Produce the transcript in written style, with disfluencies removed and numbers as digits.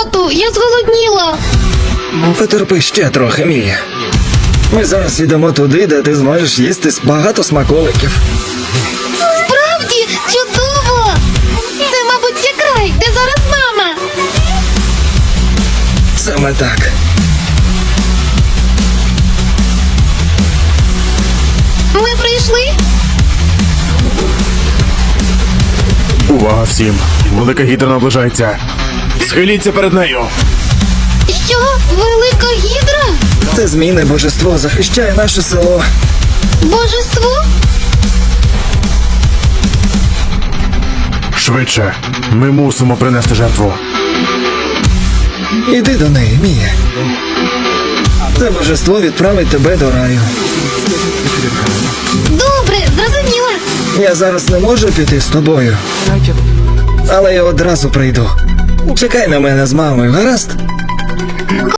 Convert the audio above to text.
Тату, я зголодніла. Потерпи ще трохи, Мія. Ми зараз йдемо туди, де ти зможеш їсти багато смаколиків. Справді, чудово! Це, мабуть, якрай, де зараз мама. Саме так. Ми прийшли? Увага всім! Велика гідра наближається. Схиліться перед нею. Що? Велика гідра? Це змійне божество захищає наше село. Божество? Швидше. Ми мусимо принести жертву. Іди до неї, Мія. Це божество відправить тебе до раю. Добре, зрозуміла. Я зараз не можу піти з тобою. Але я одразу прийду. Чекай на мене з мамою, гаразд?